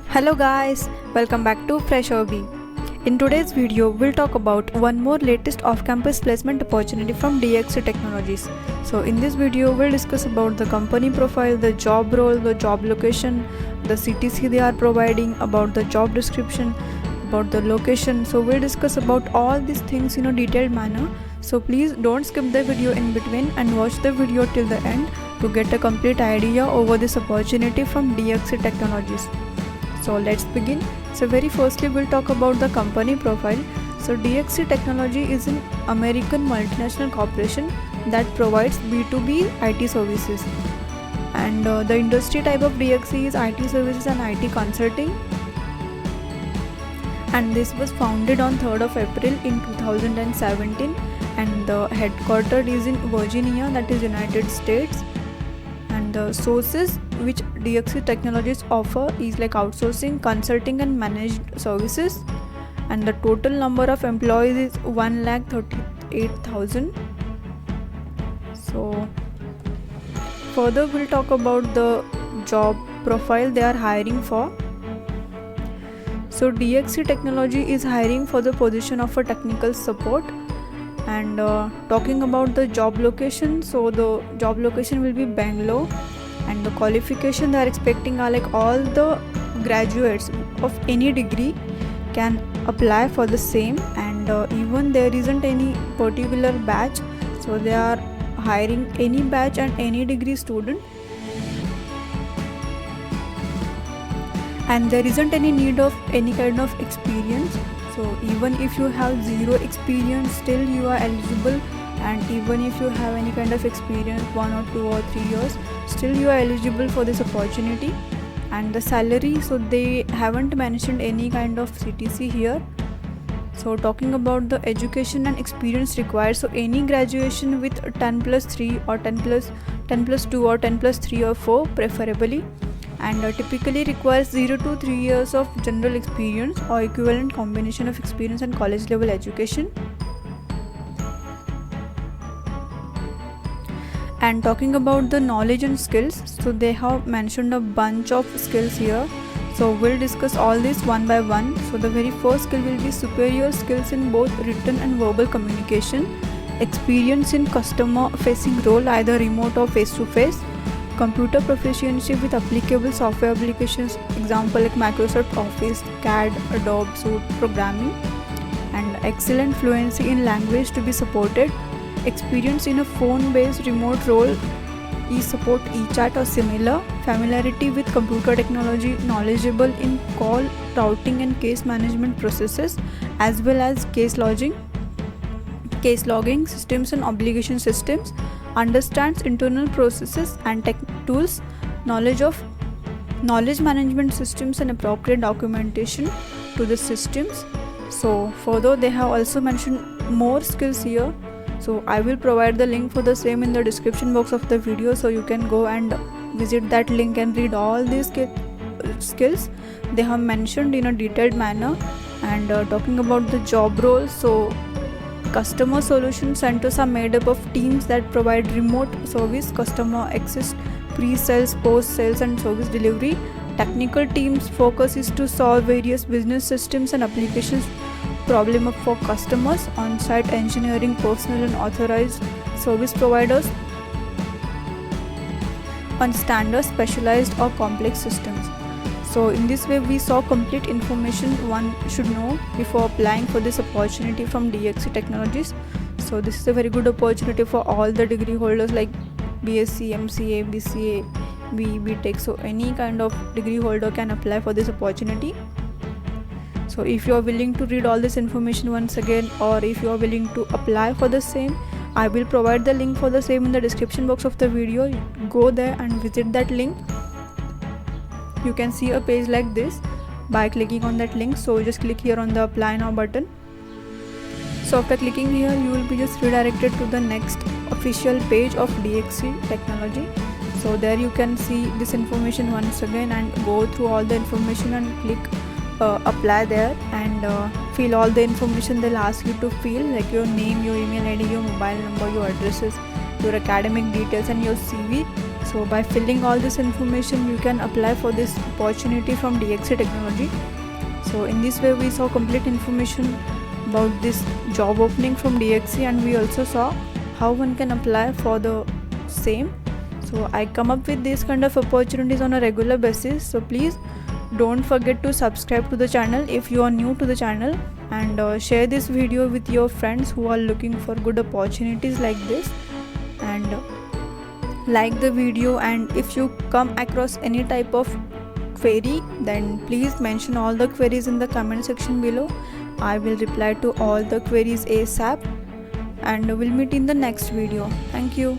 Hello guys, welcome back to Fresh Hobby. In today's video, we'll talk about one more latest off-campus placement opportunity from DXC Technologies. So in this video, we'll discuss about the company profile, the job role, the job location, the CTC they are providing, about the job description, about the location. So we'll discuss about all these things in a detailed manner. So please don't skip the video in between and watch the video till the end to get a complete idea over this opportunity from DXC Technologies. So let's begin. So very firstly we'll talk about the company profile. So DXC Technology is an American multinational corporation that provides B2B IT services, and the industry type of DXC is IT services and IT consulting, and this was founded on 3rd of April in 2017, and the headquartered is in Virginia, that is United States. And the sources which DXC Technologies offer is like outsourcing, consulting and managed services, and the total number of employees is 1,38,000. So further we'll talk about the job profile they are hiring for. So DXC Technology is hiring for the position of a technical support. And talking about the job location, so the job location will be Bangalore, and the qualification they are expecting are like all the graduates of any degree can apply for the same, and even there isn't any particular batch, so they are hiring any batch and any degree student, and there isn't any need of any kind of experience. So even if you have zero experience, still you are eligible, and even if you have any kind of experience 1 or 2 or 3 years, still you are eligible for this opportunity. And the salary, so they haven't mentioned any kind of CTC here. So talking about the education and experience required, so any graduation with 10+3 or 10+2 or 10+3 or 4 preferably, and typically requires 0 to 3 years of general experience or equivalent combination of experience and college level education. And talking about the knowledge and skills, so they have mentioned a bunch of skills here, so we'll discuss all this one by one. So the very first skill will be superior skills in both written and verbal communication, experience in customer facing role either remote or face to face, computer proficiency with applicable software applications, example like Microsoft Office, CAD, Adobe Suite programming, and excellent fluency in language to be supported, experience in a phone-based remote role, e-support, e-chat or similar, familiarity with computer technology, knowledgeable in call routing and case management processes, as well as case logging systems and obligation systems, understands internal processes and tech tools, knowledge management systems and appropriate documentation to the systems. So further they have also mentioned more skills here, so I will provide the link for the same in the description box of the video, so you can go and visit that link and read all these skills they have mentioned in a detailed manner. And talking about the job role, so customer solution centers are made up of teams that provide remote service, customer access, pre-sales, post-sales and service delivery. Technical teams' focus is to solve various business systems and applications problem for customers, on-site engineering personnel and authorized service providers on standard, specialized or complex systems. So in this way we saw complete information one should know before applying for this opportunity from DXC Technologies. So this is a very good opportunity for all the degree holders like BSc, MCA, BCA, BE, BTech. So any kind of degree holder can apply for this opportunity. So if you are willing to read all this information once again, or if you are willing to apply for the same, I will provide the link for the same in the description box of the video. Go there and visit that link. You can see a page like this by clicking on that link, so just click here on the apply now button. So after clicking here, you will be just redirected to the next official page of DXC Technology. So there you can see this information once again and go through all the information and click apply there, and fill all the information they'll ask you to fill, like your name, your email ID, your mobile number, your addresses, your academic details and your CV. So by filling all this information, you can apply for this opportunity from DXC Technology. So in this way we saw complete information about this job opening from DXC, and we also saw how one can apply for the same. So I come up with these kind of opportunities on a regular basis, so please don't forget to subscribe to the channel if you are new to the channel, and share this video with your friends who are looking for good opportunities like this, and like the video. And if you come across any type of query, then please mention all the queries in the comment section below. I will reply to all the queries ASAP, and we'll meet in the next video. Thank you.